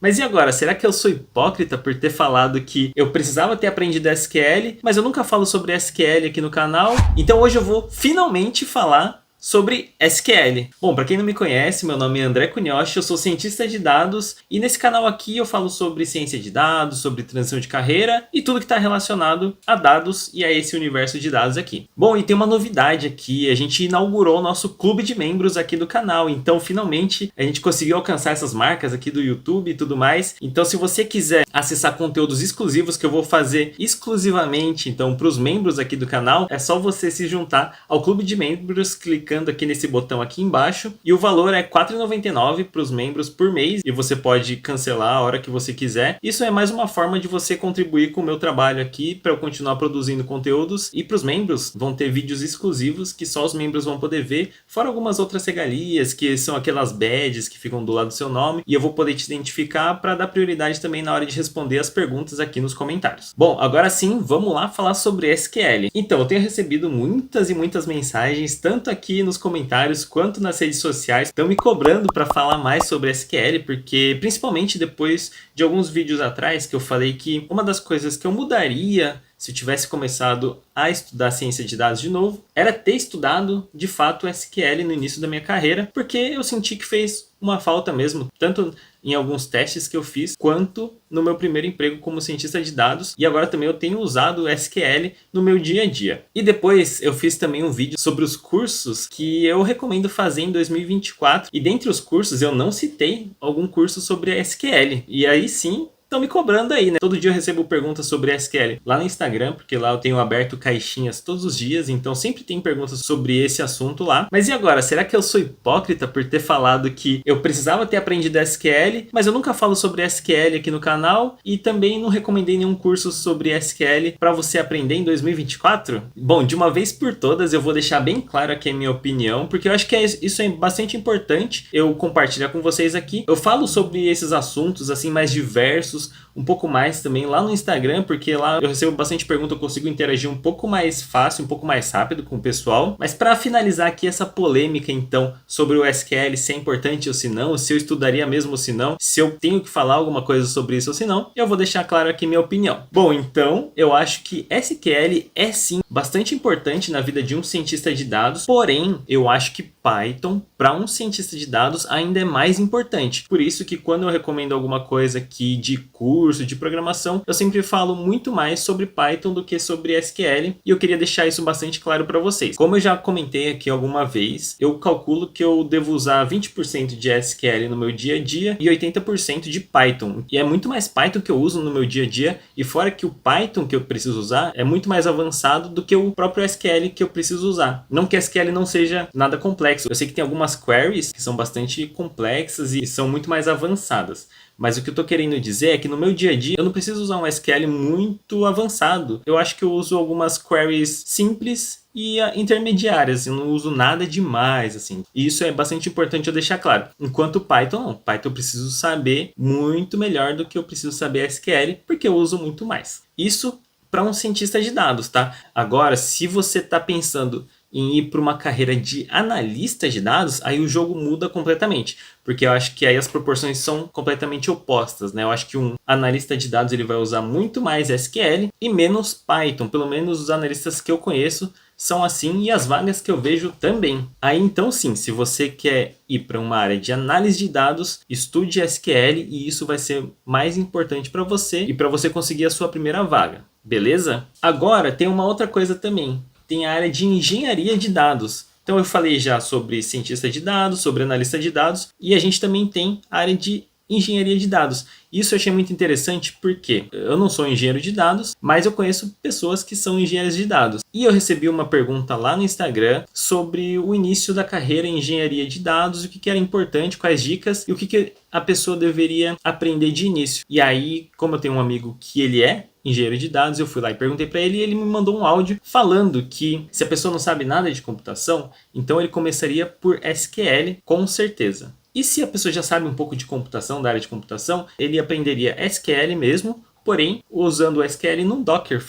Mas e agora, será que eu sou hipócrita por ter falado que eu precisava ter aprendido SQL, mas eu nunca falo sobre SQL aqui no canal? Então hoje eu vou finalmente falar sobre SQL. Bom, para quem não me conhece, meu nome é André Cunhoche, eu sou cientista de dados e nesse canal aqui eu falo sobre ciência de dados, sobre transição de carreira e tudo que está relacionado a dados e a esse universo de dados aqui. Bom, e tem uma novidade aqui, a gente inaugurou o nosso clube de membros aqui do canal, então finalmente a gente conseguiu alcançar essas marcas aqui do YouTube e tudo mais. Então se você quiser acessar conteúdos exclusivos que eu vou fazer exclusivamente então para os membros aqui do canal, é só você se juntar ao clube de membros clicando aqui nesse botão aqui embaixo e o valor é R$ 4,99 para os membros por mês e você pode cancelar a hora que você quiser. Isso é mais uma forma de você contribuir com o meu trabalho aqui para eu continuar produzindo conteúdos e para os membros vão ter vídeos exclusivos que só os membros vão poder ver, fora algumas outras regalias que são aquelas badges que ficam do lado do seu nome e eu vou poder te identificar para dar prioridade também na hora de responder as perguntas aqui nos comentários. Bom, agora sim, vamos lá falar sobre SQL. Então, eu tenho recebido muitas e muitas mensagens, tanto aqui nos comentários quanto nas redes sociais, estão me cobrando para falar mais sobre SQL, porque principalmente depois de alguns vídeos atrás que eu falei que uma das coisas que eu mudaria se eu tivesse começado a estudar ciência de dados de novo, era ter estudado de fato SQL no início da minha carreira, porque eu senti que fez uma falta mesmo, tanto em alguns testes que eu fiz, quanto no meu primeiro emprego como cientista de dados, e agora também eu tenho usado o SQL no meu dia a dia. E depois eu fiz também um vídeo sobre os cursos que eu recomendo fazer em 2024, e dentre os cursos eu não citei algum curso sobre SQL, e aí sim, estão me cobrando aí, né? Todo dia eu recebo perguntas sobre SQL lá no Instagram, porque lá eu tenho aberto caixinhas todos os dias, então sempre tem perguntas sobre esse assunto lá. Mas e agora, será que eu sou hipócrita por ter falado que eu precisava ter aprendido SQL, mas eu nunca falo sobre SQL aqui no canal e também não recomendei nenhum curso sobre SQL para você aprender em 2024? Bom, de uma vez por todas eu vou deixar bem claro aqui a minha opinião, porque eu acho que isso é bastante importante eu compartilhar com vocês aqui. Eu falo sobre esses assuntos assim mais diversos, um pouco mais também lá no Instagram, porque lá eu recebo bastante pergunta, eu consigo interagir um pouco mais fácil, um pouco mais rápido com o pessoal. Mas para finalizar aqui essa polêmica então sobre o SQL, se é importante ou se não, se eu estudaria mesmo ou se não, se eu tenho que falar alguma coisa sobre isso ou se não, eu vou deixar claro aqui minha opinião. Bom, então eu acho que SQL é sim bastante importante na vida de um cientista de dados, porém eu acho que Python para um cientista de dados ainda é mais importante. Por isso que quando eu recomendo alguma coisa aqui de curso, de programação, eu sempre falo muito mais sobre Python do que sobre SQL e eu queria deixar isso bastante claro para vocês. Como eu já comentei aqui alguma vez, eu calculo que eu devo usar 20% de SQL no meu dia a dia e 80% de Python. E é muito mais Python que eu uso no meu dia a dia e fora que o Python que eu preciso usar é muito mais avançado do que o próprio SQL que eu preciso usar. Não que SQL não seja nada complexo. Eu sei que tem algumas queries que são bastante complexas e são muito mais avançadas. Mas o que eu estou querendo dizer é que no meu dia a dia eu não preciso usar um SQL muito avançado. Eu acho que eu uso algumas queries simples e intermediárias. Eu não uso nada demais, assim. E isso é bastante importante eu deixar claro. Enquanto Python, não. Python eu preciso saber muito melhor do que eu preciso saber SQL, porque eu uso muito mais. Isso para um cientista de dados, tá? Agora, se você está pensando em ir para uma carreira de analista de dados, aí o jogo muda completamente, porque eu acho que aí as proporções são completamente opostas, né? Eu acho que um analista de dados ele vai usar muito mais SQL e menos Python, pelo menos os analistas que eu conheço são assim e as vagas que eu vejo também. Aí então sim, se você quer ir para uma área de análise de dados, estude SQL e isso vai ser mais importante para você e para você conseguir a sua primeira vaga, beleza? Agora tem uma outra coisa também. Tem a área de engenharia de dados. Então eu falei já sobre cientista de dados, sobre analista de dados e a gente também tem a área de engenharia de dados. Isso eu achei muito interessante porque eu não sou engenheiro de dados, mas eu conheço pessoas que são engenheiros de dados. E eu recebi uma pergunta lá no Instagram sobre o início da carreira em engenharia de dados, o que era importante, quais dicas e o que a pessoa deveria aprender de início. E aí, como eu tenho um amigo que ele é engenheiro de dados, eu fui lá e perguntei para ele e ele me mandou um áudio falando que se a pessoa não sabe nada de computação, então ele começaria por SQL com certeza. E se a pessoa já sabe um pouco de computação, da área de computação, ele aprenderia SQL mesmo, porém usando o SQL no Docker,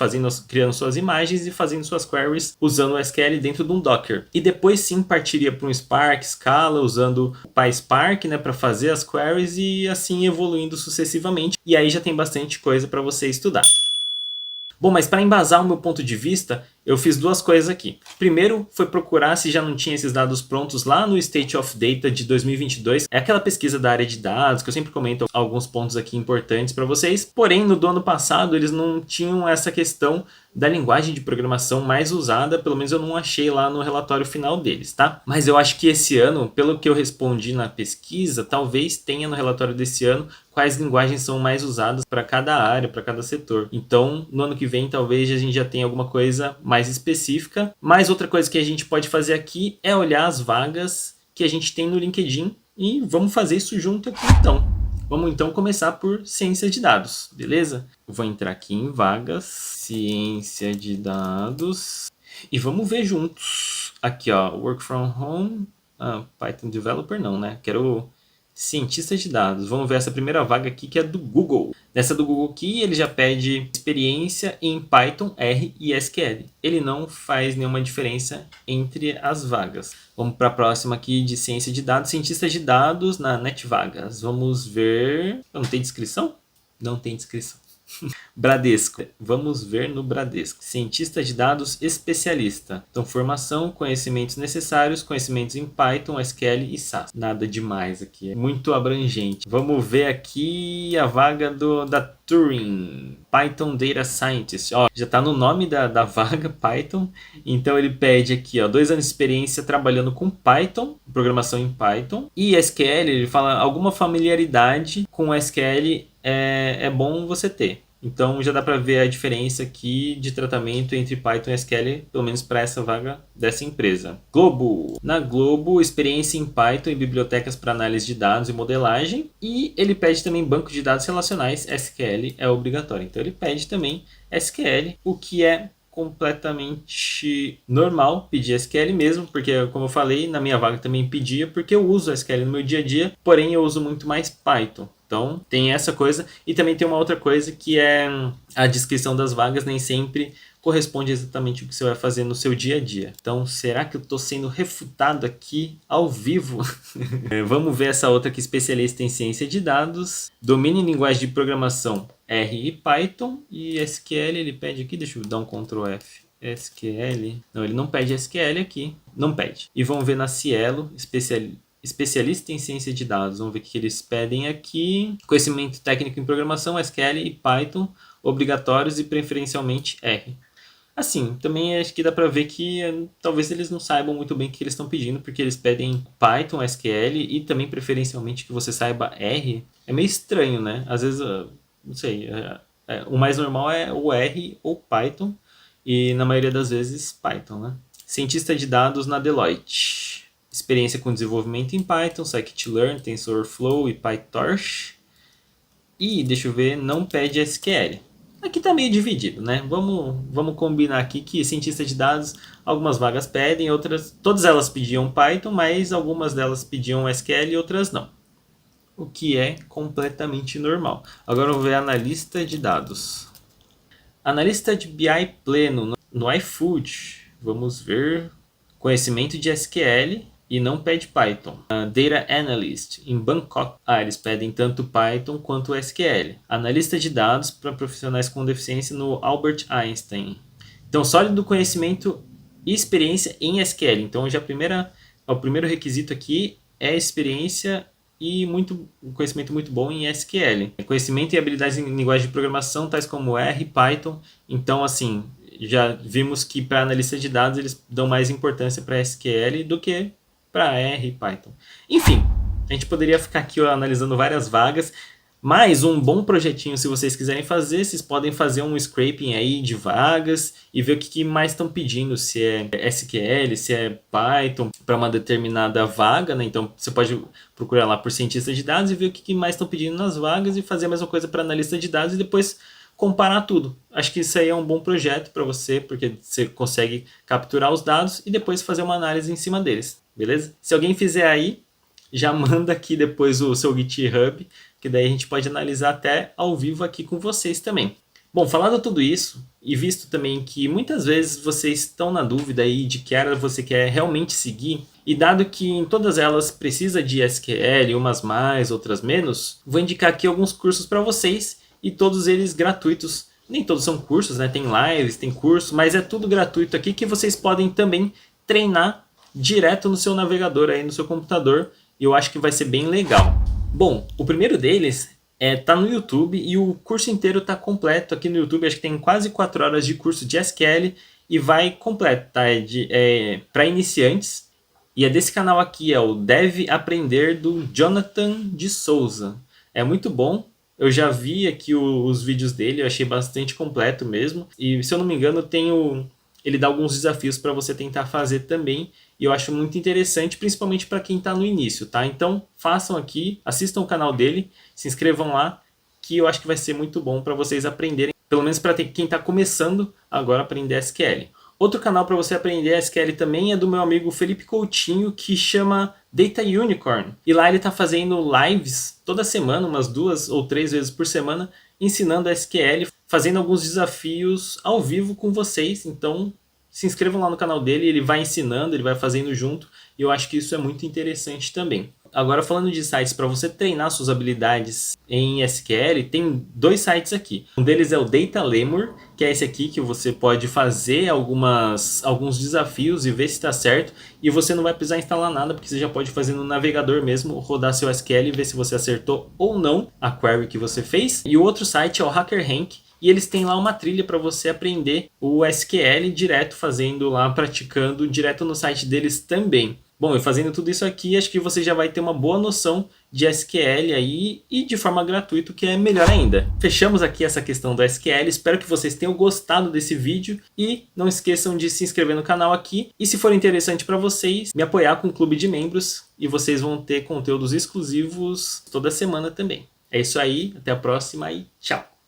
criando suas imagens e fazendo suas queries usando o SQL dentro de um Docker. E depois sim partiria para um Spark, Scala, usando o PySpark, né, para fazer as queries e assim evoluindo sucessivamente. E aí já tem bastante coisa para você estudar. Bom, mas para embasar o meu ponto de vista, eu fiz duas coisas aqui. Primeiro foi procurar se já não tinha esses dados prontos lá no State of Data de 2022. É aquela pesquisa da área de dados que eu sempre comento alguns pontos aqui importantes para vocês. Porém, no do ano passado eles não tinham essa questão da linguagem de programação mais usada, pelo menos eu não achei lá no relatório final deles, tá? Mas eu acho que esse ano, pelo que eu respondi na pesquisa, talvez tenha no relatório desse ano quais linguagens são mais usadas para cada área, para cada setor. Então, no ano que vem, talvez a gente já tenha alguma coisa mais específica. Mas outra coisa que a gente pode fazer aqui é olhar as vagas que a gente tem no LinkedIn e vamos fazer isso junto aqui então. Vamos então começar por ciência de dados, beleza? Eu vou entrar aqui em vagas, ciência de dados e vamos ver juntos. Aqui ó, work from home, Python developer não, né? Quero cientista de dados. Vamos ver essa primeira vaga aqui que é do Google. Nessa do Google aqui ele já pede experiência em Python, R e SQL. Ele não faz nenhuma diferença entre as vagas. Vamos para a próxima aqui de ciência de dados. Cientista de dados na NetVagas. Vamos ver... Não tem descrição? Não tem descrição. Bradesco. Vamos ver no Bradesco. Cientista de dados especialista. Então, formação, conhecimentos necessários, conhecimentos em Python, SQL e SAS. Nada demais aqui. É muito abrangente. Vamos ver aqui a vaga da Turing. Python Data Scientist. Ó, já está no nome da vaga, Python. Então, ele pede aqui, ó, 2 anos de experiência trabalhando com Python, programação em Python. E SQL, ele fala alguma familiaridade com SQL é bom você ter. Então já dá para ver a diferença aqui de tratamento entre Python e SQL, pelo menos para essa vaga dessa empresa. Globo. Na Globo, experiência em Python e bibliotecas para análise de dados e modelagem. E ele pede também banco de dados relacionais, SQL é obrigatório. Então ele pede também SQL, o que é completamente normal pedir SQL mesmo, porque como eu falei, na minha vaga também pedia, porque eu uso SQL no meu dia a dia, porém eu uso muito mais Python. Então tem essa coisa e também tem uma outra coisa que é a descrição das vagas nem sempre corresponde exatamente o que você vai fazer no seu dia a dia. Então será que eu estou sendo refutado aqui ao vivo? Vamos ver essa outra aqui, especialista em ciência de dados, domínio em linguagem de programação R e Python e SQL ele pede aqui, deixa eu dar um Ctrl F. SQL, não, ele não pede SQL aqui, não pede. E vamos ver na Cielo, especialista em ciência de dados. Vamos ver o que eles pedem aqui. Conhecimento técnico em programação, SQL e Python, obrigatórios e preferencialmente R. Assim, também acho que dá para ver que talvez eles não saibam muito bem o que eles estão pedindo, porque eles pedem Python, SQL e também preferencialmente que você saiba R. É meio estranho, né? Às vezes, não sei, o mais normal é o R ou Python e na maioria das vezes Python, né? Cientista de dados na Deloitte. Experiência com desenvolvimento em Python, Scikit-learn, TensorFlow e PyTorch. E, deixa eu ver, não pede SQL. Aqui está meio dividido, né? Vamos combinar aqui que cientista de dados, algumas vagas pedem, outras, todas elas pediam Python, mas algumas delas pediam SQL e outras não. O que é completamente normal. Agora vamos ver analista de dados. Analista de BI pleno no iFood. Vamos ver conhecimento de SQL e não pede Python. Data Analyst em Bangkok. Eles pedem tanto Python quanto SQL. Analista de dados para profissionais com deficiência no Albert Einstein. Então, sólido conhecimento e experiência em SQL. Então, o primeiro requisito aqui é experiência e conhecimento muito bom em SQL. Conhecimento e habilidades em linguagem de programação, tais como R, Python. Então, assim, já vimos que para analista de dados eles dão mais importância para SQL do que para R e Python. Enfim, a gente poderia ficar aqui analisando várias vagas, mas um bom projetinho, se vocês quiserem fazer, vocês podem fazer um scraping aí de vagas e ver o que mais estão pedindo, se é SQL, se é Python, para uma determinada vaga, né? Então você pode procurar lá por cientista de dados e ver o que mais estão pedindo nas vagas e fazer a mesma coisa para analista de dados e depois comparar tudo. Acho que isso aí é um bom projeto para você, porque você consegue capturar os dados e depois fazer uma análise em cima deles, beleza? Se alguém fizer aí, já manda aqui depois o seu GitHub, que daí a gente pode analisar até ao vivo aqui com vocês também. Bom, falado tudo isso, e visto também que muitas vezes vocês estão na dúvida aí de que área você quer realmente seguir, e dado que em todas elas precisa de SQL, umas mais, outras menos, vou indicar aqui alguns cursos para vocês, e todos eles gratuitos. Nem todos são cursos, né? Tem lives, tem curso, mas é tudo gratuito aqui que vocês podem também treinar direto no seu navegador aí no seu computador, e eu acho que vai ser bem legal. Bom, o primeiro deles tá no YouTube e o curso inteiro tá completo aqui no YouTube. Acho que tem quase 4 horas de curso de SQL e vai completo, tá? Para iniciantes. E é desse canal aqui, é o Deve Aprender, do Jonathan de Souza. É muito bom. Eu já vi aqui os vídeos dele, eu achei bastante completo mesmo. E se eu não me engano, ele dá alguns desafios para você tentar fazer também. E eu acho muito interessante, principalmente para quem está no início, tá? Então façam aqui, assistam o canal dele, se inscrevam lá, que eu acho que vai ser muito bom para vocês aprenderem, pelo menos para quem está começando agora a aprender SQL. Outro canal para você aprender SQL também é do meu amigo Felipe Coutinho, que chama Data Unicorn. E lá ele está fazendo lives toda semana, umas 2 ou 3 vezes por semana, ensinando SQL, fazendo alguns desafios ao vivo com vocês. Então se inscrevam lá no canal dele, ele vai ensinando, ele vai fazendo junto, e eu acho que isso é muito interessante também. Agora, falando de sites para você treinar suas habilidades em SQL, tem 2 sites aqui. Um deles é o Data Lemur, que é esse aqui que você pode fazer alguns desafios e ver se está certo, e você não vai precisar instalar nada, porque você já pode fazer no navegador mesmo, rodar seu SQL e ver se você acertou ou não a query que você fez. E o outro site é o HackerRank, e eles têm lá uma trilha para você aprender o SQL direto, fazendo lá, praticando direto no site deles também. Bom, e fazendo tudo isso aqui, acho que você já vai ter uma boa noção de SQL aí, e de forma gratuita, que é melhor ainda. Fechamos aqui essa questão do SQL, espero que vocês tenham gostado desse vídeo, e não esqueçam de se inscrever no canal aqui, e se for interessante para vocês, me apoiar com o clube de membros, e vocês vão ter conteúdos exclusivos toda semana também. É isso aí, até a próxima e tchau!